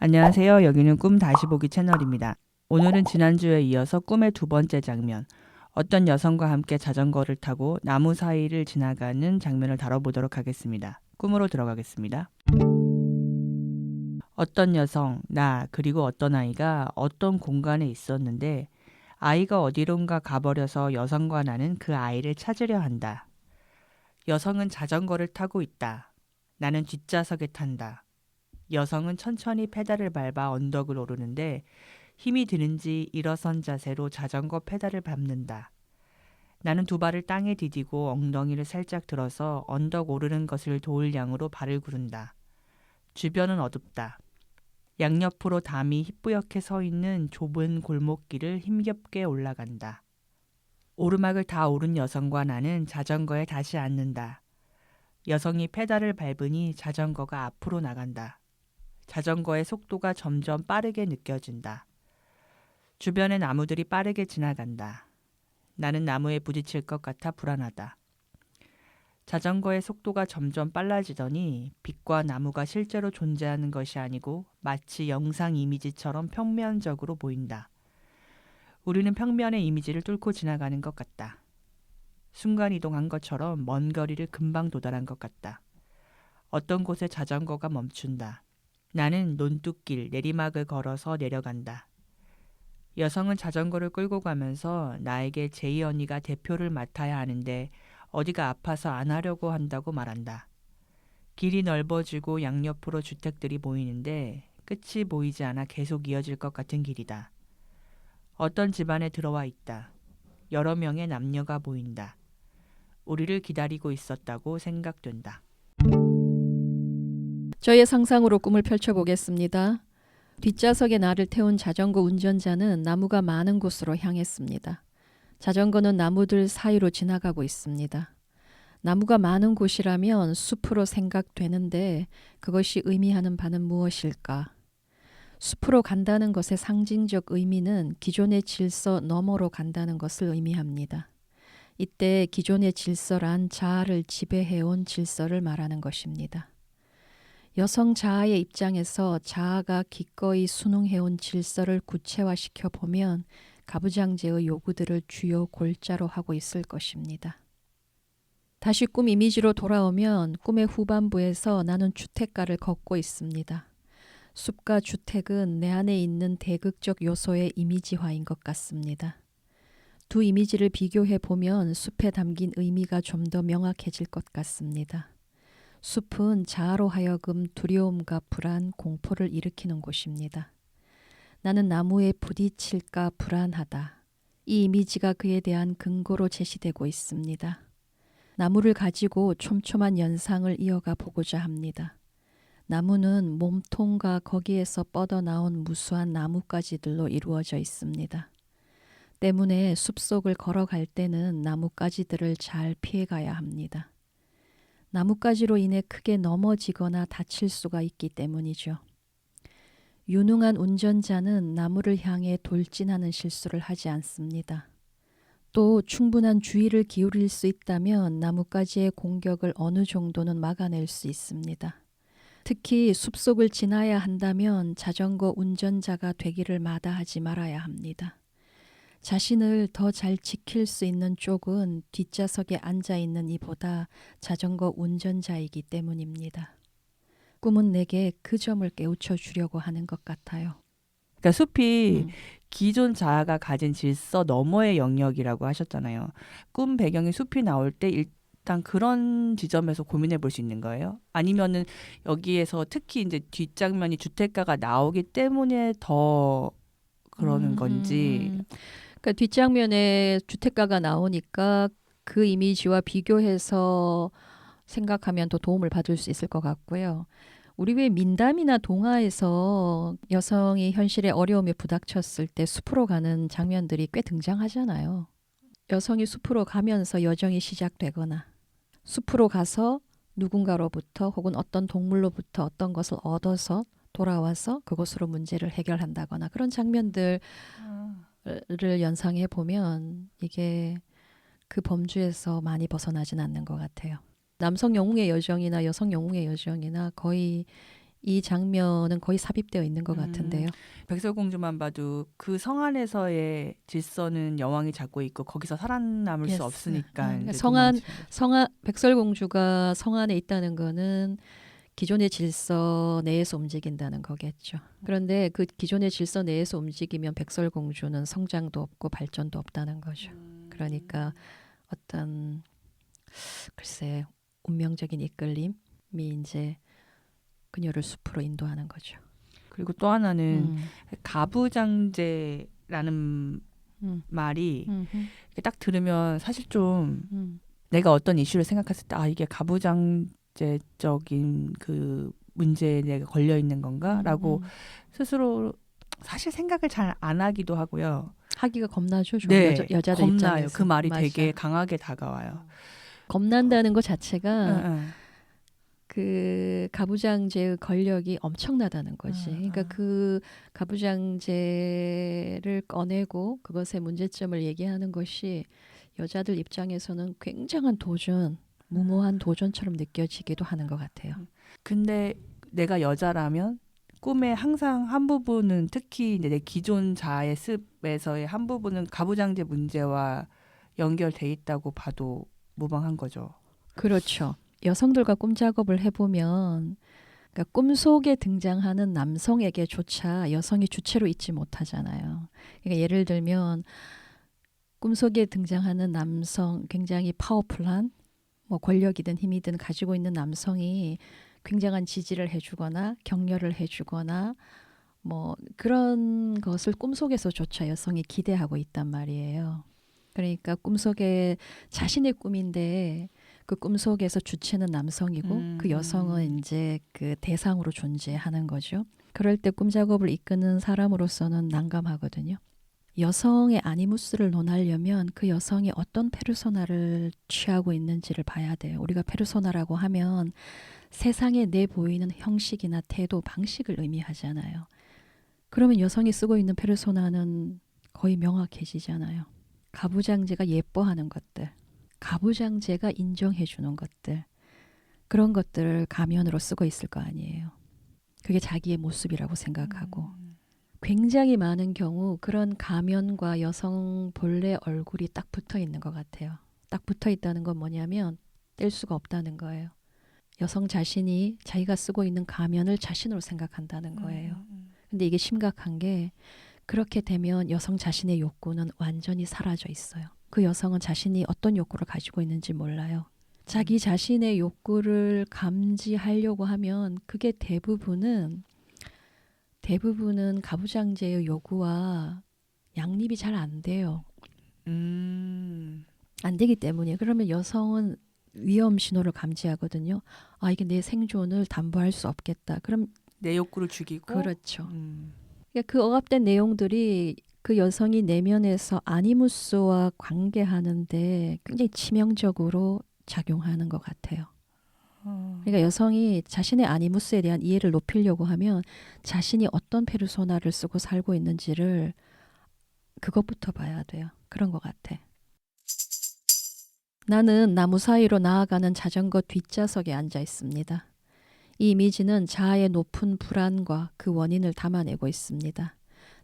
안녕하세요. 여기는 꿈 다시 보기 채널입니다. 오늘은 지난주에 이어서 꿈의 두 번째 장면, 어떤 여성과 함께 자전거를 타고 나무 사이를 지나가는 장면을 다뤄보도록 하겠습니다. 꿈으로 들어가겠습니다. 어떤 여성, 나, 그리고 어떤 아이가 어떤 공간에 있었는데 아이가 어디론가 가버려서 여성과 나는 그 아이를 찾으려 한다. 여성은 자전거를 타고 있다. 나는 뒷좌석에 탄다. 여성은 천천히 페달을 밟아 언덕을 오르는데 힘이 드는지 일어선 자세로 자전거 페달을 밟는다. 나는 두 발을 땅에 디디고 엉덩이를 살짝 들어서 언덕 오르는 것을 도울 양으로 발을 구른다. 주변은 어둡다. 양옆으로 담이 희뿌옇게 서 있는 좁은 골목길을 힘겹게 올라간다. 오르막을 다 오른 여성과 나는 자전거에 다시 앉는다. 여성이 페달을 밟으니 자전거가 앞으로 나간다. 자전거의 속도가 점점 빠르게 느껴진다. 주변의 나무들이 빠르게 지나간다. 나는 나무에 부딪힐 것 같아 불안하다. 자전거의 속도가 점점 빨라지더니 빛과 나무가 실제로 존재하는 것이 아니고 마치 영상 이미지처럼 평면적으로 보인다. 우리는 평면의 이미지를 뚫고 지나가는 것 같다. 순간이동한 것처럼 먼 거리를 금방 도달한 것 같다. 어떤 곳에 자전거가 멈춘다. 나는 논뚝길, 내리막을 걸어서 내려간다. 여성은 자전거를 끌고 가면서 나에게 제이 언니가 대표를 맡아야 하는데 어디가 아파서 안 하려고 한다고 말한다. 길이 넓어지고 양옆으로 주택들이 보이는데 끝이 보이지 않아 계속 이어질 것 같은 길이다. 어떤 집안에 들어와 있다. 여러 명의 남녀가 보인다. 우리를 기다리고 있었다고 생각된다. 저의 상상으로 꿈을 펼쳐보겠습니다. 뒷좌석에 나를 태운 자전거 운전자는 나무가 많은 곳으로 향했습니다. 자전거는 나무들 사이로 지나가고 있습니다. 나무가 많은 곳이라면 숲으로 생각되는데 그것이 의미하는 바는 무엇일까? 숲으로 간다는 것의 상징적 의미는 기존의 질서 너머로 간다는 것을 의미합니다. 이때 기존의 질서란 자아를 지배해온 질서를 말하는 것입니다. 여성 자아의 입장에서 자아가 기꺼이 순응해온 질서를 구체화시켜 보면 가부장제의 요구들을 주요 골자로 하고 있을 것입니다. 다시 꿈 이미지로 돌아오면 꿈의 후반부에서 나는 주택가를 걷고 있습니다. 숲과 주택은 내 안에 있는 대극적 요소의 이미지화인 것 같습니다. 두 이미지를 비교해 보면 숲에 담긴 의미가 좀 더 명확해질 것 같습니다. 숲은 자아로 하여금 두려움과 불안, 공포를 일으키는 곳입니다. 나는 나무에 부딪힐까 불안하다. 이 이미지가 그에 대한 근거로 제시되고 있습니다. 나무를 가지고 촘촘한 연상을 이어가 보고자 합니다. 나무는 몸통과 거기에서 뻗어나온 무수한 나뭇가지들로 이루어져 있습니다. 때문에 숲속을 걸어갈 때는 나뭇가지들을 잘 피해가야 합니다. 나뭇가지로 인해 크게 넘어지거나 다칠 수가 있기 때문이죠. 유능한 운전자는 나무를 향해 돌진하는 실수를 하지 않습니다. 또 충분한 주의를 기울일 수 있다면 나뭇가지의 공격을 어느 정도는 막아낼 수 있습니다. 특히 숲속을 지나야 한다면 자전거 운전자가 되기를 마다하지 말아야 합니다. 자신을 더 잘 지킬 수 있는 쪽은 뒷좌석에 앉아있는 이보다 자전거 운전자이기 때문입니다. 꿈은 내게 그 점을 깨우쳐 주려고 하는 것 같아요. 그러니까 숲이 기존 자아가 가진 질서 너머의 영역이라고 하셨잖아요. 꿈 배경에 숲이 나올 때 일단 그런 지점에서 고민해 볼 수 있는 거예요? 아니면은 여기에서 특히 이제 뒷장면이 주택가가 나오기 때문에 더 그러는 건지. 그러니까 뒷장면에 주택가가 나오니까 그 이미지와 비교해서 생각하면 더 도움을 받을 수 있을 것 같고요. 우리 왜 민담이나 동화에서 여성이 현실의 어려움에 부닥쳤을 때 숲으로 가는 장면들이 꽤 등장하잖아요. 여성이 숲으로 가면서 여정이 시작되거나 숲으로 가서 누군가로부터 혹은 어떤 동물로부터 어떤 것을 얻어서 돌아와서 그것으로 문제를 해결한다거나 그런 장면들을 연상해 보면 이게 그 범주에서 많이 벗어나진 않는 것 같아요. 남성 영웅의 여정이나 여성 영웅의 여정이나 거의 이 장면은 거의 삽입되어 있는 것 같은데요. 백설공주만 봐도 그 성 안에서의 질서는 여왕이 잡고 있고 거기서 살아남을 수 Yes. 없으니까 그러니까 이제 성안 도망치는 거죠. 성안 백설공주가 성 안에 있다는 거는 기존의 질서 내에서 움직인다는 거겠죠. 그런데 그 기존의 질서 내에서 움직이면 백설공주는 성장도 없고 발전도 없다는 거죠. 그러니까 어떤 글쎄 운명적인 이끌림이 이제 그녀를 숲으로 인도하는 거죠. 그리고 또 하나는 음, 가부장제라는 음, 말이 음, 이렇게 딱 들으면 사실 좀 음, 내가 어떤 이슈를 생각했을 때 아 이게 가부장제적인 그 문제에 내가 걸려 있는 건가라고 음. 스스로 사실 생각을 잘 안 하기도 하고요. 하기가 겁나죠, 좀 네, 여자들 겁나요. 그 입장에서. 말이 되게 맞아. 강하게 다가와요. 겁난다는 것 응, 자체가 응, 그 가부장제의 권력이 엄청나다는 거지. 응, 그러니까 응. 그 가부장제를 꺼내고 그것의 문제점을 얘기하는 것이 여자들 입장에서는 굉장한 도전, 무모한 도전처럼 느껴지기도 하는 것 같아요. 근데 내가 여자라면 꿈의 항상 한 부분은 특히 이제 내 기존 자의 습에서의 한 부분은 가부장제 문제와 연결돼 있다고 봐도 무방한 거죠. 그렇죠. 여성들과 꿈작업을 해보면 그러니까 꿈속에 등장하는 남성에게조차 여성이 주체로 있지 못하잖아요. 그러니까 예를 들면 꿈속에 등장하는 남성, 굉장히 파워풀한 뭐 권력이든 힘이든 가지고 있는 남성이 굉장한 지지를 해주거나 격려를 해주거나 뭐 그런 것을 꿈속에서조차 여성이 기대하고 있단 말이에요. 그러니까 꿈속에 자신의 꿈인데 그 꿈속에서 주체는 남성이고 그 여성은 이제 그 대상으로 존재하는 거죠. 그럴 때 꿈작업을 이끄는 사람으로서는 난감하거든요. 여성의 아니무스를 논하려면 그 여성이 어떤 페르소나를 취하고 있는지를 봐야 돼요. 우리가 페르소나라고 하면 세상에 내보이는 형식이나 태도, 방식을 의미하잖아요. 그러면 여성이 쓰고 있는 페르소나는 거의 명확해지잖아요. 가부장제가 예뻐하는 것들, 가부장제가 인정해주는 것들, 그런 것들을 가면으로 쓰고 있을 거 아니에요. 그게 자기의 모습이라고 생각하고. 굉장히 많은 경우 그런 가면과 여성 본래 얼굴이 딱 붙어 있는 것 같아요. 딱 붙어 있다는 건 뭐냐면 뗄 수가 없다는 거예요. 여성 자신이 자기가 쓰고 있는 가면을 자신으로 생각한다는 거예요. 근데 이게 심각한 게 그렇게 되면 여성 자신의 욕구는 완전히 사라져 있어요. 그 여성은 자신이 어떤 욕구를 가지고 있는지 몰라요. 자기 자신의 욕구를 감지하려고 하면 그게 대부분은 가부장제의 요구와 양립이 잘 안 돼요. 안 되기 때문이에요. 그러면 여성은 위험 신호를 감지하거든요. 아, 이게 내 생존을 담보할 수 없겠다. 그럼 내 욕구를 죽이고. 그렇죠. 그러니까 그 억압된 내용들이 그 여성이 내면에서 아니무스와 관계하는데 굉장히 치명적으로 작용하는 것 같아요. 그러니까 여성이 자신의 아니무스에 대한 이해를 높이려고 하면 자신이 어떤 페르소나를 쓰고 살고 있는지를 그것부터 봐야 돼요. 그런 것 같아. 나는 나무 사이로 나아가는 자전거 뒷좌석에 앉아 있습니다. 이 이미지는 자아의 높은 불안과 그 원인을 담아내고 있습니다.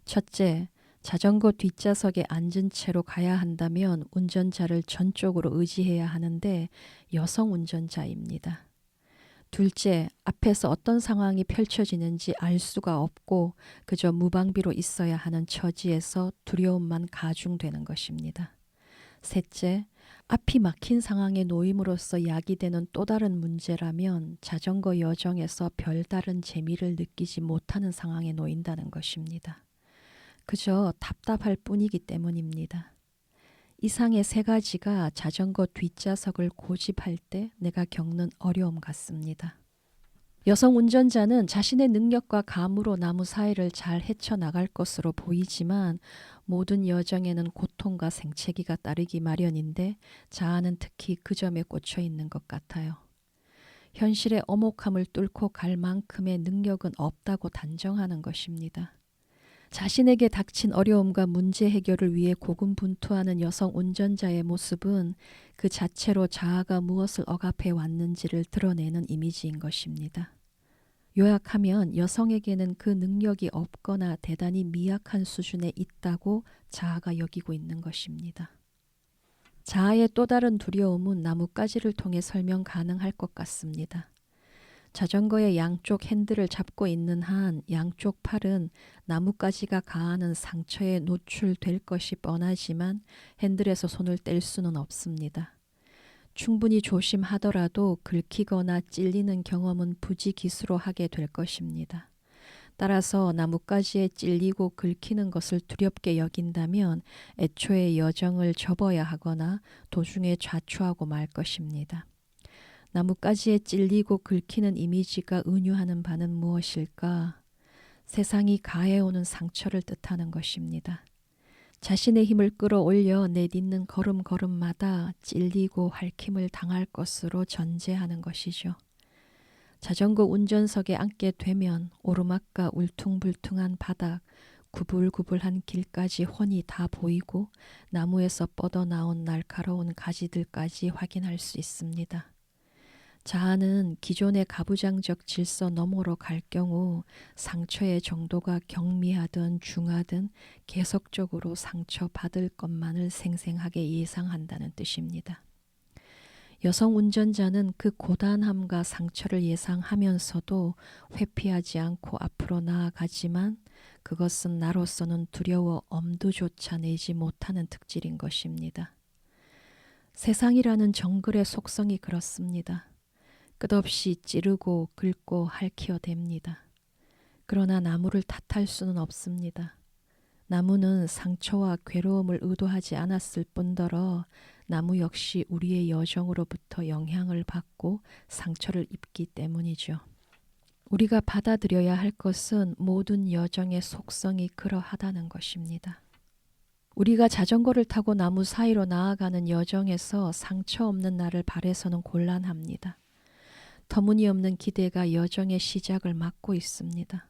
첫째, 자전거 뒷좌석에 앉은 채로 가야 한다면 운전자를 전적으로 의지해야 하는데 여성 운전자입니다. 둘째, 앞에서 어떤 상황이 펼쳐지는지 알 수가 없고 그저 무방비로 있어야 하는 처지에서 두려움만 가중되는 것입니다. 셋째, 앞이 막힌 상황에 놓임으로써 야기되는 또 다른 문제라면 자전거 여정에서 별다른 재미를 느끼지 못하는 상황에 놓인다는 것입니다. 그저 답답할 뿐이기 때문입니다. 이상의 세 가지가 자전거 뒷좌석을 고집할 때 내가 겪는 어려움 같습니다. 여성 운전자는 자신의 능력과 감으로 나무 사이를 잘 헤쳐나갈 것으로 보이지만 모든 여정에는 고통과 생채기가 따르기 마련인데 자아는 특히 그 점에 꽂혀 있는 것 같아요. 현실의 엄혹함을 뚫고 갈 만큼의 능력은 없다고 단정하는 것입니다. 자신에게 닥친 어려움과 문제 해결을 위해 고군분투하는 여성 운전자의 모습은 그 자체로 자아가 무엇을 억압해 왔는지를 드러내는 이미지인 것입니다. 요약하면 여성에게는 그 능력이 없거나 대단히 미약한 수준에 있다고 자아가 여기고 있는 것입니다. 자아의 또 다른 두려움은 나뭇가지를 통해 설명 가능할 것 같습니다. 자전거의 양쪽 핸들을 잡고 있는 한 양쪽 팔은 나뭇가지가 가하는 상처에 노출될 것이 뻔하지만 핸들에서 손을 뗄 수는 없습니다. 충분히 조심하더라도 긁히거나 찔리는 경험은 부지기수로 하게 될 것입니다. 따라서 나뭇가지에 찔리고 긁히는 것을 두렵게 여긴다면 애초에 여정을 접어야 하거나 도중에 좌초하고 말 것입니다. 나뭇가지에 찔리고 긁히는 이미지가 은유하는 바는 무엇일까? 세상이 가해오는 상처를 뜻하는 것입니다. 자신의 힘을 끌어올려 내딛는 걸음걸음마다 찔리고 핥힘을 당할 것으로 전제하는 것이죠. 자전거 운전석에 앉게 되면 오르막과 울퉁불퉁한 바닥, 구불구불한 길까지 훤히 다 보이고 나무에서 뻗어나온 날카로운 가지들까지 확인할 수 있습니다. 자아는 기존의 가부장적 질서 너머로 갈 경우 상처의 정도가 경미하든 중하든 계속적으로 상처받을 것만을 생생하게 예상한다는 뜻입니다. 여성 운전자는 그 고단함과 상처를 예상하면서도 회피하지 않고 앞으로 나아가지만 그것은 나로서는 두려워 엄두조차 내지 못하는 특질인 것입니다. 세상이라는 정글의 속성이 그렇습니다. 끝없이 찌르고 긁고 핥혀댑니다. 그러나 나무를 탓할 수는 없습니다. 나무는 상처와 괴로움을 의도하지 않았을 뿐더러 나무 역시 우리의 여정으로부터 영향을 받고 상처를 입기 때문이죠. 우리가 받아들여야 할 것은 모든 여정의 속성이 그러하다는 것입니다. 우리가 자전거를 타고 나무 사이로 나아가는 여정에서 상처 없는 나를 바라서는 곤란합니다. 터무니없는 기대가 여정의 시작을 막고 있습니다.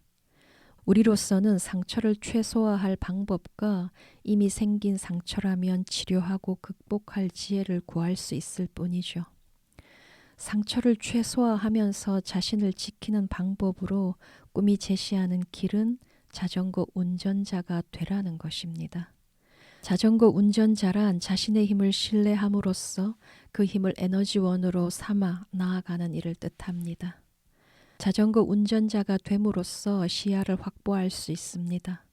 우리로서는 상처를 최소화할 방법과 이미 생긴 상처라면 치료하고 극복할 지혜를 구할 수 있을 뿐이죠. 상처를 최소화하면서 자신을 지키는 방법으로 꿈이 제시하는 길은 자전거 운전자가 되라는 것입니다. 자전거 운전자란 자신의 힘을 신뢰함으로써 그 힘을 에너지원으로 삼아 나아가는 일을 뜻합니다. 자전거 운전자가 됨으로써 시야를 확보할 수 있습니다.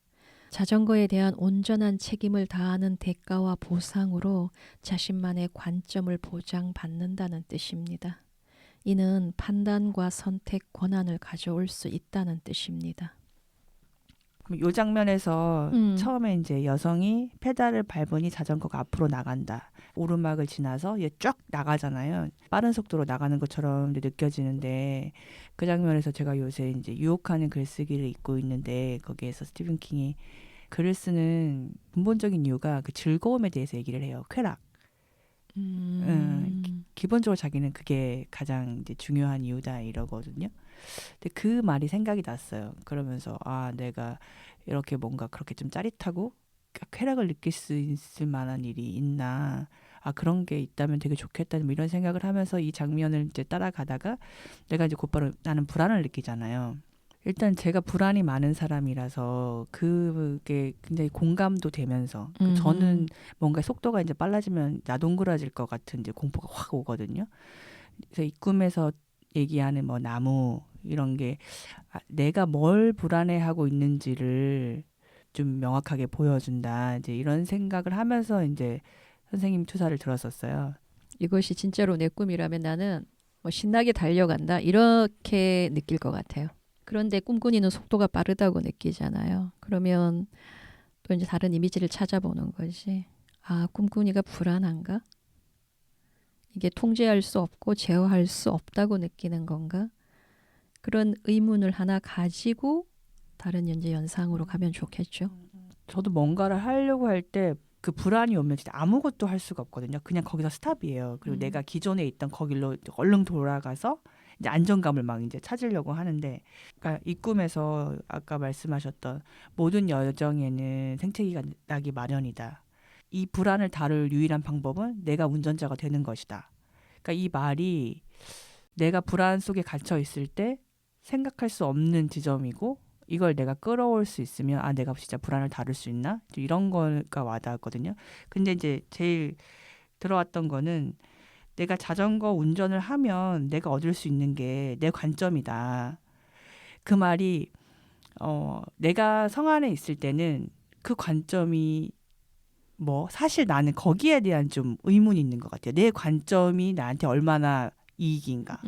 자전거에 대한 온전한 책임을 다하는 대가와 보상으로 자신만의 관점을 보장받는다는 뜻입니다. 이는 판단과 선택 권한을 가져올 수 있다는 뜻입니다. 이 장면에서 처음에 이제 여성이 페달을 밟으니 자전거가 앞으로 나간다. 오르막을 지나서 얘 쫙 나가잖아요. 빠른 속도로 나가는 것처럼 느껴지는데 그 장면에서 제가 요새 이제 유혹하는 글쓰기를 읽고 있는데 거기에서 스티븐 킹이 글을 쓰는 근본적인 이유가 그 즐거움에 대해서 얘기를 해요. 쾌락. 기본적으로 자기는 그게 가장 이제 중요한 이유다 이러거든요. 근데 그 말이 생각이 났어요. 그러면서 내가 이렇게 뭔가 그렇게 좀 짜릿하고 쾌락을 느낄 수 있을 만한 일이 있나. 그런 게 있다면 되게 좋겠다. 뭐 이런 생각을 하면서 이 장면을 이제 따라가다가 내가 이제 곧바로 나는 불안을 느끼잖아요. 일단 제가 불안이 많은 사람이라서 그게 굉장히 공감도 되면서 저는 뭔가 속도가 이제 빨라지면 나동그라질 것 같은 이제 공포가 확 오거든요. 그래서 이 꿈에서 얘기하는 뭐 나무 이런 게 내가 뭘 불안해하고 있는지를 좀 명확하게 보여준다. 이제 이런 생각을 하면서 이제 선생님 투사를 들었었어요. 이것이 진짜로 내 꿈이라면 나는 뭐 신나게 달려간다 이렇게 느낄 것 같아요. 그런데 꿈꾸니는 속도가 빠르다고 느끼잖아요. 그러면 또 이제 다른 이미지를 찾아보는 거지. 꿈꾸니가 불안한가? 이게 통제할 수 없고 제어할 수 없다고 느끼는 건가? 그런 의문을 하나 가지고 다른 이제 연상으로 가면 좋겠죠. 저도 뭔가를 하려고 할 때 그 불안이 오면 진짜 아무것도 할 수가 없거든요. 그냥 거기서 스탑이에요. 그리고 내가 기존에 있던 거길로 얼른 돌아가서 이제 안정감을 막 이제 찾으려고 하는데, 그러니까 이 꿈에서 아까 말씀하셨던 모든 여정에는 생태계가 나기 마련이다. 이 불안을 다룰 유일한 방법은 내가 운전자가 되는 것이다. 그러니까 이 말이 내가 불안 속에 갇혀 있을 때 생각할 수 없는 지점이고 이걸 내가 끌어올 수 있으면 아 내가 진짜 불안을 다룰 수 있나 이런 거가 와닿았거든요. 근데 이제 제일 들어왔던 거는 내가 자전거 운전을 하면 내가 얻을 수 있는 게 내 관점이다. 그 말이 내가 성 안에 있을 때는 그 관점이 뭐 사실 나는 거기에 대한 좀 의문이 있는 것 같아요. 내 관점이 나한테 얼마나 이익인가.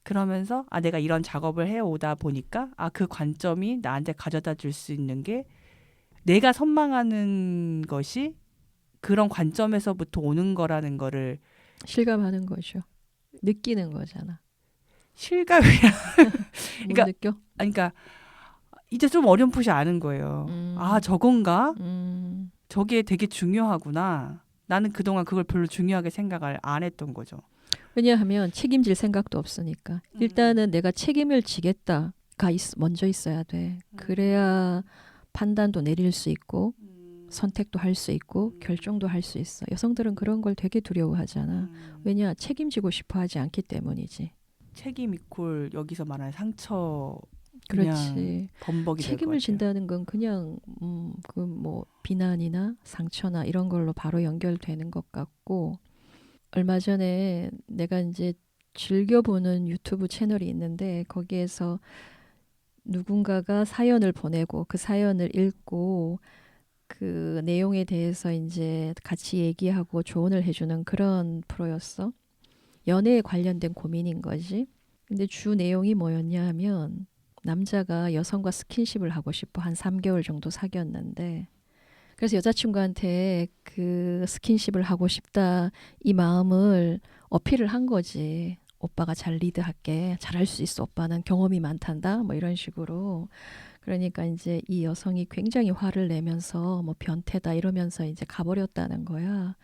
그러면서 아 내가 이런 작업을 해오다 보니까 아 그 관점이 나한테 가져다 줄 수 있는 게 내가 선망하는 것이 그런 관점에서부터 오는 거라는 거를 실감하는 거죠. 느끼는 거잖아. 실감이 못 그러니까 느껴? 그러니까 이제 좀 어렴풋이 아는 거예요. 아 음, 저건가? 음. 저게 되게 중요하구나. 나는 그동안 그걸 별로 중요하게 생각을 안 했던 거죠. 왜냐하면 책임질 생각도 없으니까. 일단은 내가 책임을 지겠다가 먼저 있어야 돼. 그래야 판단도 내릴 수 있고 선택도 할 수 있고 결정도 할 수 있어. 여성들은 그런 걸 되게 두려워하잖아. 왜냐? 책임지고 싶어 하지 않기 때문이지. 책임 이퀄 여기서 말하는 상처 그냥 그렇지. 범벅이 될 것 책임을 같아요. 진다는 건 그냥 그 뭐 비난이나 상처나 이런 걸로 바로 연결되는 것 같고 얼마 전에 내가 이제 즐겨보는 유튜브 채널이 있는데 거기에서 누군가가 사연을 보내고 그 사연을 읽고 그 내용에 대해서 이제 같이 얘기하고 조언을 해주는 그런 프로였어. 연애에 관련된 고민인 거지. 근데 주 내용이 뭐였냐 하면 남자가 여성과 스킨십을 하고 싶어 한 3개월 정도 사귀었는데 그래서 여자친구한테 그 스킨십을 하고 싶다 이 마음을 어필을 한 거지. 오빠가 잘 리드할게. 잘할 수 있어. 오빠는 경험이 많단다. 뭐 이런 식으로. 그러니까 이제 이 여성이 굉장히 화를 내면서 뭐 변태다 이러면서 이제 가버렸다는 거야.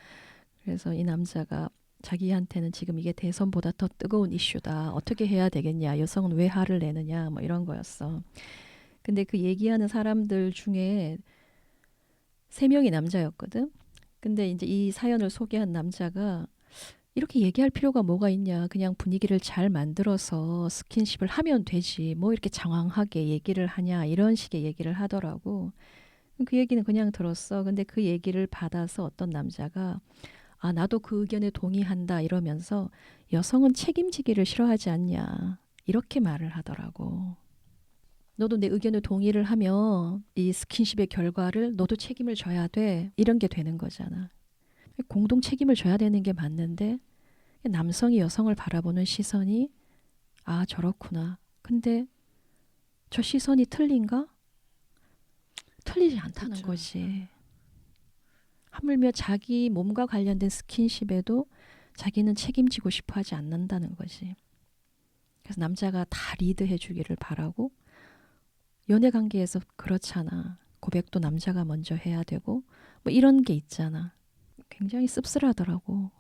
그래서 이 남자가 자기한테는 지금 이게 대선보다 더 뜨거운 이슈다. 어떻게 해야 되겠냐. 여성은 왜 화를 내느냐. 뭐 이런 거였어. 근데 그 얘기하는 사람들 중에 3명이 남자였거든. 근데 이제 이 사연을 소개한 남자가 이렇게 얘기할 필요가 뭐가 있냐. 그냥 분위기를 잘 만들어서 스킨십을 하면 되지. 뭐 이렇게 장황하게 얘기를 하냐. 이런 식의 얘기를 하더라고. 그 얘기는 그냥 들었어. 근데 그 얘기를 받아서 어떤 남자가 아, 나도 그 의견에 동의한다 이러면서 여성은 책임지기를 싫어하지 않냐. 이렇게 말을 하더라고. 너도 내 의견에 동의를 하면 이 스킨십의 결과를 너도 책임을 져야 돼. 이런 게 되는 거잖아. 공동 책임을 져야 되는 게 맞는데 남성이 여성을 바라보는 시선이 아, 저렇구나. 근데 저 시선이 틀린가? 틀리지 않다는 그쵸. 거지. 하물며 자기 몸과 관련된 스킨십에도 자기는 책임지고 싶어 하지 않는다는 거지. 그래서 남자가 다 리드해 주기를 바라고 연애 관계에서 그렇잖아. 고백도 남자가 먼저 해야 되고 뭐 이런 게 있잖아. 굉장히 씁쓸하더라고.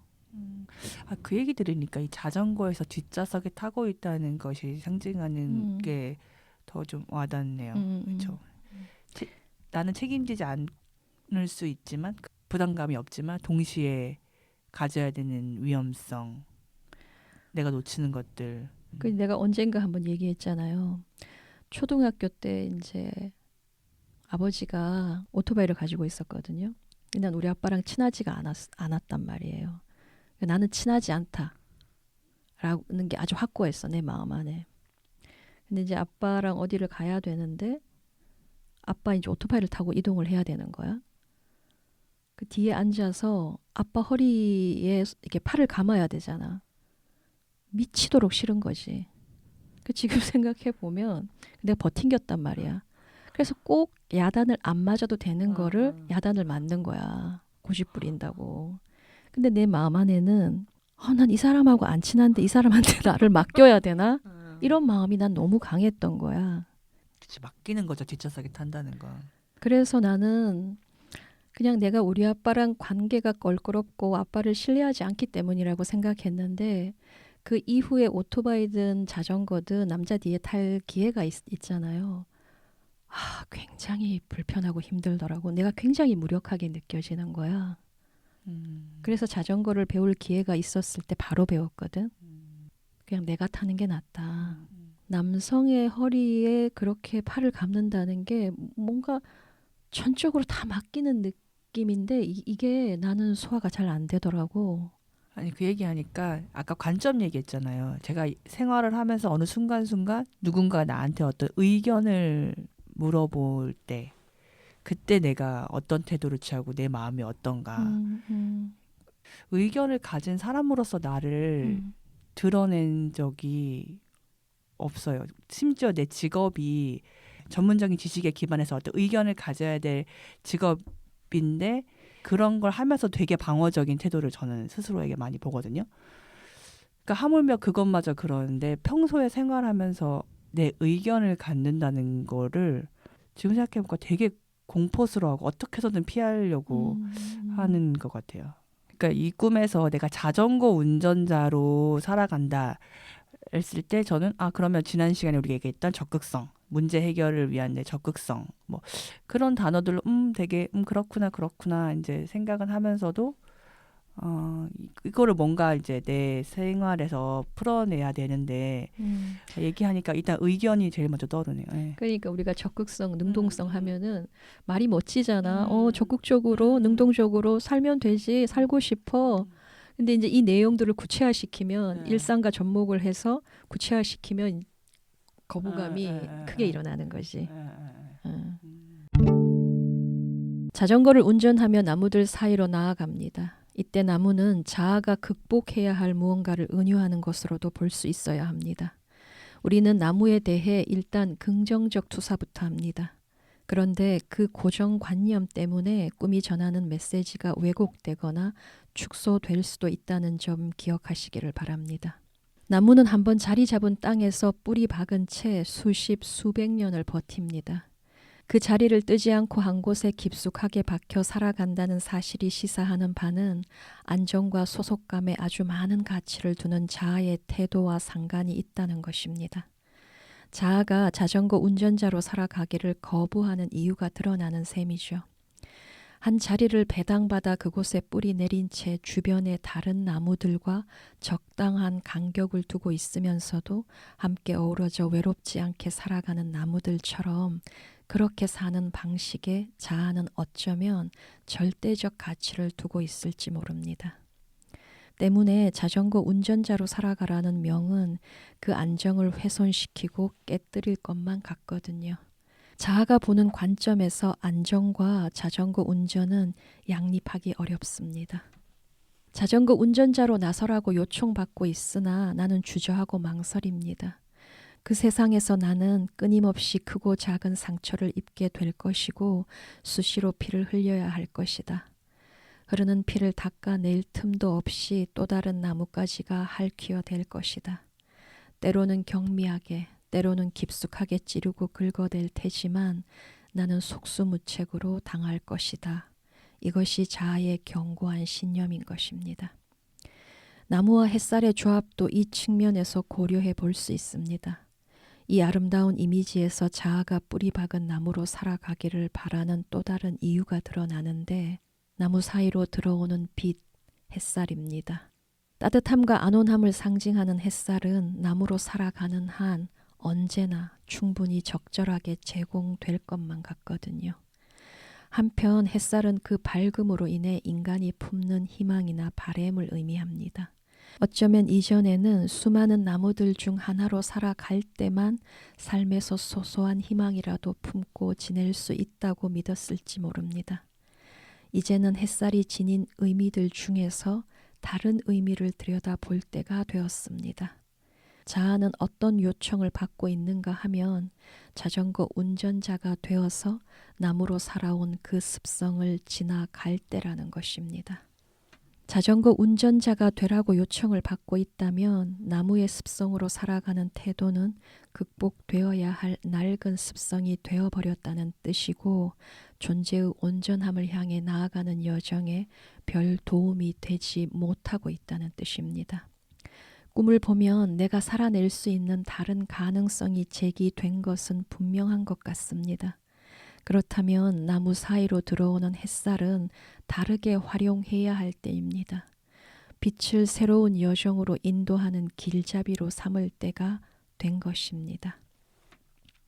아, 그 얘기 들으니까 이 자전거에서 뒷좌석에 타고 있다는 것이 상징하는 음, 게 더 좀 와닿네요. 음, 그렇죠. 음. 나는 책임지지 않을 수 있지만 부담감이 없지만 동시에 가져야 되는 위험성, 내가 놓치는 것들. 그 내가 언젠가 한번 얘기했잖아요. 초등학교 때 이제 아버지가 오토바이를 가지고 있었거든요. 근데 난 우리 아빠랑 친하지가 않았단 말이에요. 나는 친하지 않다라는 게 아주 확고했어, 내 마음 안에. 근데 이제 아빠랑 어디를 가야 되는데 아빠 이제 오토바이를 타고 이동을 해야 되는 거야. 그 뒤에 앉아서 아빠 허리에 이렇게 팔을 감아야 되잖아. 미치도록 싫은 거지. 그 지금 생각해 보면 내가 버틴겼단 말이야. 그래서 꼭 야단을 안 맞아도 되는 거를 야단을 맞는 거야. 고집 부린다고. 근데 내 마음 안에는 난 이 사람하고 안 친한데 이 사람한테 나를 맡겨야 되나? 이런 마음이 난 너무 강했던 거야. 그치, 맡기는 거죠. 뒷좌석에 탄다는 건. 그래서 나는 그냥 내가 우리 아빠랑 관계가 껄끄럽고 아빠를 신뢰하지 않기 때문이라고 생각했는데 그 이후에 오토바이든 자전거든 남자 뒤에 탈 기회가 있잖아요. 아, 굉장히 불편하고 힘들더라고. 내가 굉장히 무력하게 느껴지는 거야. 그래서 자전거를 배울 기회가 있었을 때 바로 배웠거든. 그냥 내가 타는 게 낫다. 남성의 허리에 그렇게 팔을 감는다는 게 뭔가 전적으로 다 맡기는 느낌인데 이게 나는 소화가 잘 안 되더라고. 아니 그 얘기하니까 아까 관점 얘기했잖아요. 제가 생활을 하면서 어느 순간순간 누군가 나한테 어떤 의견을 물어볼 때 그때 내가 어떤 태도를 취하고 내 마음이 어떤가. 의견을 가진 사람으로서 나를 음. 드러낸 적이 없어요. 심지어 내 직업이 전문적인 지식에 기반해서 어떤 의견을 가져야 될 직업인데 그런 걸 하면서 되게 방어적인 태도를 저는 스스로에게 많이 보거든요. 그러니까 하물며 그것마저 그러는데 평소에 생활하면서 내 의견을 갖는다는 거를 지금 생각해보니까 되게 공포스러워하고 어떻게 해서든 피하려고 하는 것 같아요. 그러니까 이 꿈에서 내가 자전거 운전자로 살아간다 했을 때 저는 그러면 지난 시간에 우리가 얘기했던 적극성, 문제 해결을 위한 내 적극성 뭐 그런 단어들로 되게 그렇구나 이제 생각은 하면서도 이거를 뭔가 이제 내 생활에서 풀어내야 되는데 얘기하니까 일단 의견이 제일 먼저 떠오르네요. 예. 그러니까 우리가 적극성, 능동성 하면은 말이 멋지잖아. 음. 적극적으로, 능동적으로 살면 되지, 살고 싶어. 근데 이제 이 내용들을 구체화시키면 네. 일상과 접목을 해서 구체화시키면 거부감이 에, 에, 크게 에. 일어나는 거지. 에, 에, 에. 응. 음. 자전거를 운전하며 나무들 사이로 나아갑니다. 이때 나무는 자아가 극복해야 할 무언가를 은유하는 것으로도 볼 수 있어야 합니다. 우리는 나무에 대해 일단 긍정적 투사부터 합니다. 그런데 그 고정관념 때문에 꿈이 전하는 메시지가 왜곡되거나 축소될 수도 있다는 점 기억하시기를 바랍니다. 나무는 한번 자리 잡은 땅에서 뿌리 박은 채 수십, 수백 년을 버팁니다. 그 자리를 뜨지 않고 한 곳에 깊숙하게 박혀 살아간다는 사실이 시사하는 바는 안정과 소속감에 아주 많은 가치를 두는 자아의 태도와 상관이 있다는 것입니다. 자아가 자전거 운전자로 살아가기를 거부하는 이유가 드러나는 셈이죠. 한 자리를 배당받아 그곳에 뿌리 내린 채 주변의 다른 나무들과 적당한 간격을 두고 있으면서도 함께 어우러져 외롭지 않게 살아가는 나무들처럼 그렇게 사는 방식에 자아는 어쩌면 절대적 가치를 두고 있을지 모릅니다. 때문에 자전거 운전자로 살아가라는 명은 그 안정을 훼손시키고 깨뜨릴 것만 같거든요. 자아가 보는 관점에서 안정과 자전거 운전은 양립하기 어렵습니다. 자전거 운전자로 나서라고 요청받고 있으나 나는 주저하고 망설입니다. 그 세상에서 나는 끊임없이 크고 작은 상처를 입게 될 것이고 수시로 피를 흘려야 할 것이다. 흐르는 피를 닦아낼 틈도 없이 또 다른 나뭇가지가 핥히어 될 것이다. 때로는 경미하게, 때로는 깊숙하게 찌르고 긁어댈 테지만 나는 속수무책으로 당할 것이다. 이것이 자아의 견고한 신념인 것입니다. 나무와 햇살의 조합도 이 측면에서 고려해 볼 수 있습니다. 이 아름다운 이미지에서 자아가 뿌리 박은 나무로 살아가기를 바라는 또 다른 이유가 드러나는데 나무 사이로 들어오는 빛, 햇살입니다. 따뜻함과 안온함을 상징하는 햇살은 나무로 살아가는 한 언제나 충분히 적절하게 제공될 것만 같거든요. 한편 햇살은 그 밝음으로 인해 인간이 품는 희망이나 바램을 의미합니다. 어쩌면 이전에는 수많은 나무들 중 하나로 살아갈 때만 삶에서 소소한 희망이라도 품고 지낼 수 있다고 믿었을지 모릅니다. 이제는 햇살이 지닌 의미들 중에서 다른 의미를 들여다볼 때가 되었습니다. 자아는 어떤 요청을 받고 있는가 하면 자전거 운전자가 되어서 나무로 살아온 그 습성을 지나갈 때라는 것입니다. 자전거 운전자가 되라고 요청을 받고 있다면 나무의 습성으로 살아가는 태도는 극복되어야 할 낡은 습성이 되어버렸다는 뜻이고 존재의 온전함을 향해 나아가는 여정에 별 도움이 되지 못하고 있다는 뜻입니다. 꿈을 보면 내가 살아낼 수 있는 다른 가능성이 제기된 것은 분명한 것 같습니다. 그렇다면 나무 사이로 들어오는 햇살은 다르게 활용해야 할 때입니다. 빛을 새로운 여정으로 인도하는 길잡이로 삼을 때가 된 것입니다.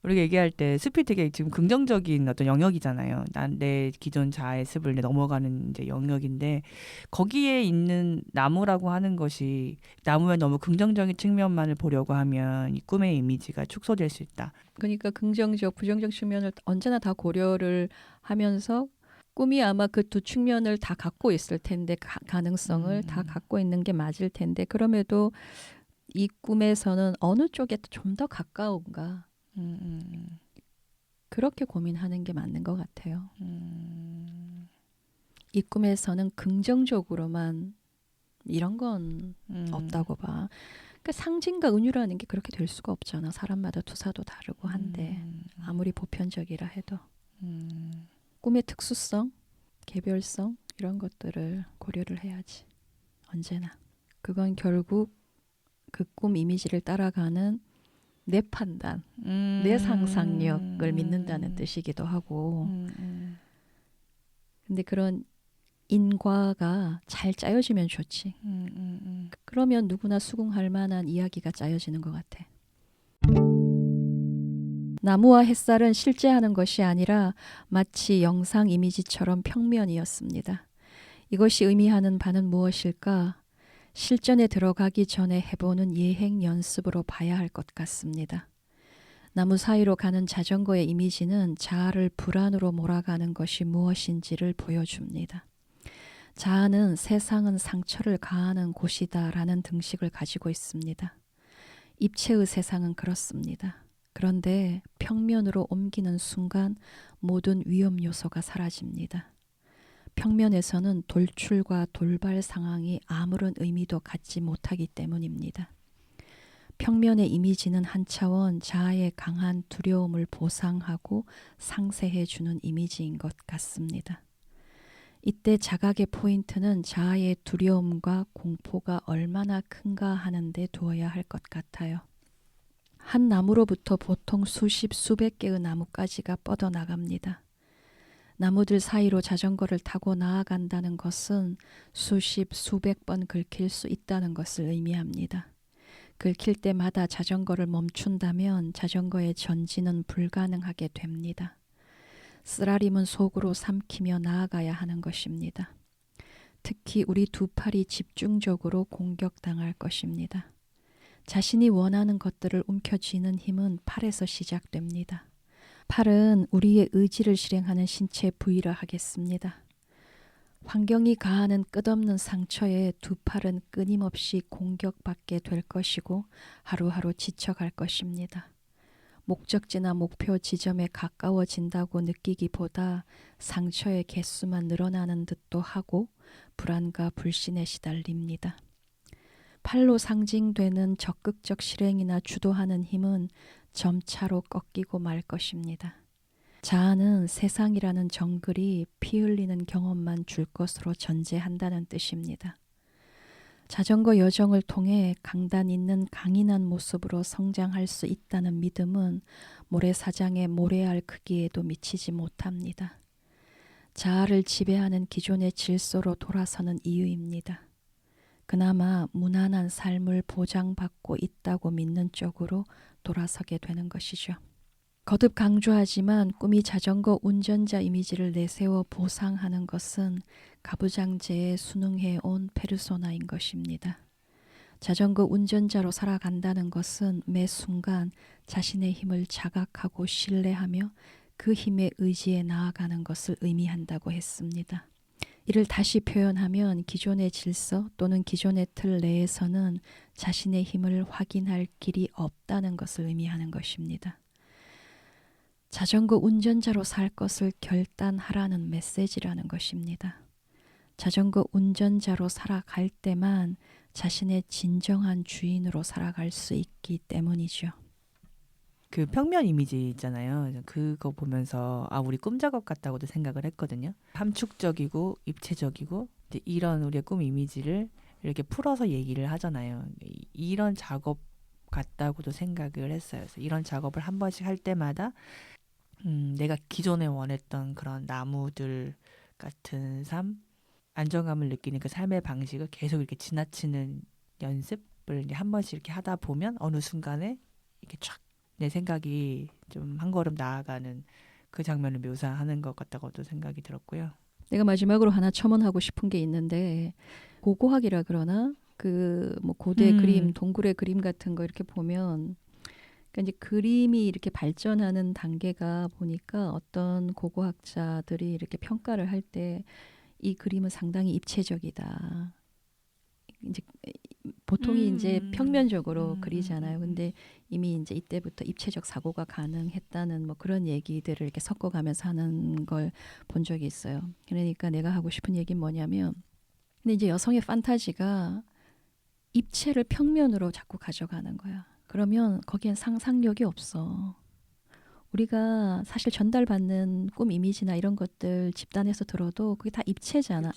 우리가 얘기할 때 숲이 되게 지금 긍정적인 어떤 영역이잖아요. 난 내 기존 자아의 숲을 넘어가는 이제 영역인데 거기에 있는 나무라고 하는 것이 나무의 너무 긍정적인 측면만을 보려고 하면 이 꿈의 이미지가 축소될 수 있다. 그러니까 긍정적, 부정적 측면을 언제나 다 고려를 하면서 꿈이 아마 그 두 측면을 다 갖고 있을 텐데 가능성을 다 갖고 있는 게 맞을 텐데 그럼에도 이 꿈에서는 어느 쪽에 좀 더 가까운가 그렇게 고민하는 게 맞는 것 같아요. 이 꿈에서는 긍정적으로만 이런 건 없다고 봐. 그러니까 상징과 은유라는 게 그렇게 될 수가 없잖아. 사람마다 투사도 다르고 한데 아무리 보편적이라 해도 꿈의 특수성, 개별성 이런 것들을 고려를 해야지. 언제나. 그건 결국 그 꿈 이미지를 따라가는 내 판단, 내 상상력을 믿는다는 뜻이기도 하고 근데 그런 인과가 잘 짜여지면 좋지. 그러면 누구나 수긍할 만한 이야기가 짜여지는 것 같아. 나무와 햇살은 실제하는 것이 아니라 마치 영상 이미지처럼 평면이었습니다. 이것이 의미하는 바는 무엇일까? 실전에 들어가기 전에 해보는 예행 연습으로 봐야 할 것 같습니다. 나무 사이로 가는 자전거의 이미지는 자아를 불안으로 몰아가는 것이 무엇인지를 보여줍니다. 자아는 세상은 상처를 가하는 곳이다라는 등식을 가지고 있습니다. 입체의 세상은 그렇습니다. 그런데 평면으로 옮기는 순간 모든 위험 요소가 사라집니다. 평면에서는 돌출과 돌발 상황이 아무런 의미도 갖지 못하기 때문입니다. 평면의 이미지는 한 차원 자아의 강한 두려움을 보상하고 상쇄해 주는 이미지인 것 같습니다. 이때 자각의 포인트는 자아의 두려움과 공포가 얼마나 큰가 하는 데 두어야 할 것 같아요. 한 나무로부터 보통 수십, 수백 개의 나뭇가지가 뻗어나갑니다. 나무들 사이로 자전거를 타고 나아간다는 것은 수십, 수백 번 긁힐 수 있다는 것을 의미합니다. 긁힐 때마다 자전거를 멈춘다면 자전거의 전진은 불가능하게 됩니다. 쓰라림은 속으로 삼키며 나아가야 하는 것입니다. 특히 우리 두 팔이 집중적으로 공격당할 것입니다. 자신이 원하는 것들을 움켜쥐는 힘은 팔에서 시작됩니다. 팔은 우리의 의지를 실행하는 신체 부위라 하겠습니다. 환경이 가하는 끝없는 상처에 두 팔은 끊임없이 공격받게 될 것이고 하루하루 지쳐갈 것입니다. 목적지나 목표 지점에 가까워진다고 느끼기보다 상처의 개수만 늘어나는 듯도 하고 불안과 불신에 시달립니다. 팔로 상징되는 적극적 실행이나 주도하는 힘은 점차로 꺾이고 말 것입니다. 자아는 세상이라는 정글이 피 흘리는 경험만 줄 것으로 전제한다는 뜻입니다. 자전거 여정을 통해 강단 있는 강인한 모습으로 성장할 수 있다는 믿음은 모래사장의 모래알 크기에도 미치지 못합니다. 자아를 지배하는 기존의 질서로 돌아서는 이유입니다. 그나마 무난한 삶을 보장받고 있다고 믿는 쪽으로 돌아서게 되는 것이죠. 거듭 강조하지만 꿈이 자전거 운전자 이미지를 내세워 보상하는 것은 가부장제에 순응해 온 페르소나인 것입니다. 자전거 운전자로 살아간다는 것은 매 순간 자신의 힘을 자각하고 신뢰하며 그 힘에 의지해 나아가는 것을 의미한다고 했습니다. 이를 다시 표현하면 기존의 질서 또는 기존의 틀 내에서는 자신의 힘을 확인할 길이 없다는 것을 의미하는 것입니다. 자전거 운전자로 살 것을 결단하라는 메시지라는 것입니다. 자전거 운전자로 살아갈 때만 자신의 진정한 주인으로 살아갈 수 있기 때문이죠. 그 평면 이미지 있잖아요. 그거 보면서 아 우리 꿈 작업 같다고도 생각을 했거든요. 함축적이고 입체적이고 이제 이런 우리의 꿈 이미지를 이렇게 풀어서 얘기를 하잖아요. 이런 작업 같다고도 생각을 했어요. 그래서 이런 작업을 한 번씩 할 때마다 내가 기존에 원했던 그런 나무들 같은 삶 안정감을 느끼는 그 삶의 방식을 계속 이렇게 지나치는 연습을 이제 한 번씩 이렇게 하다 보면 어느 순간에 이렇게 촥 내 생각이 좀 한 걸음 나아가는 그 장면을 묘사하는 것 같다고도 생각이 들었고요. 내가 마지막으로 하나 첨언하고 싶은 게 있는데 고고학이라 그러나 그 뭐 고대 그림, 동굴의 그림 같은 거 이렇게 보면 그러니까 이제 그림이 이렇게 발전하는 단계가 보니까 어떤 고고학자들이 이렇게 평가를 할 때 이 그림은 상당히 입체적이다. 이제 보통이 이제 평면적으로 그리잖아요. 근데 이미 이제 이때부터 입체적 사고가 가능했다는 뭐 그런 얘기들을 이렇게 섞어가면서 하는 걸 본 적이 있어요. 그러니까 내가 하고 싶은 얘기는 뭐냐면, 근데 이제 여성의 판타지가 입체를 평면으로 자꾸 가져가는 거야. 그러면 거기엔 상상력이 없어. 우리가 사실 전달받는 꿈 이미지나 이런 것들 집단에서 들어도 그게 다 입체잖아.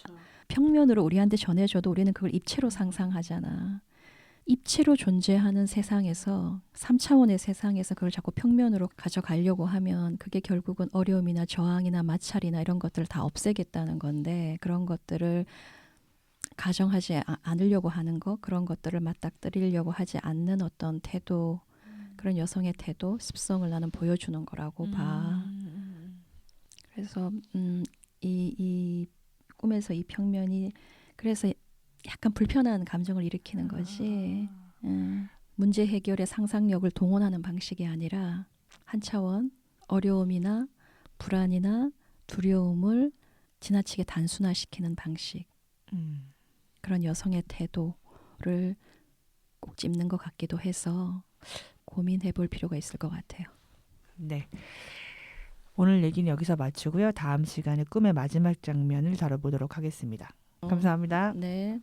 평면으로 우리한테 전해줘도 우리는 그걸 입체로 상상하잖아. 입체로 존재하는 세상에서 3차원의 세상에서 그걸 자꾸 평면으로 가져가려고 하면 그게 결국은 어려움이나 저항이나 마찰이나 이런 것들을 다 없애겠다는 건데 그런 것들을 가정하지 않으려고 하는 것, 그런 것들을 맞닥뜨리려고 하지 않는 어떤 태도, 그런 여성의 태도, 습성을 나는 보여주는 거라고 봐. 그래서 이 꿈에서 이 평면이 그래서 약간 불편한 감정을 일으키는 거지. 문제 해결의 상상력을 동원하는 방식이 아니라 한 차원 어려움이나 불안이나 두려움을 지나치게 단순화시키는 방식. 그런 여성의 태도를 꼭 찝는 것 같기도 해서 고민해 볼 필요가 있을 것 같아요. 네. 오늘 얘기는 여기서 마치고요. 다음 시간에 꿈의 마지막 장면을 다뤄보도록 하겠습니다. 감사합니다. 네.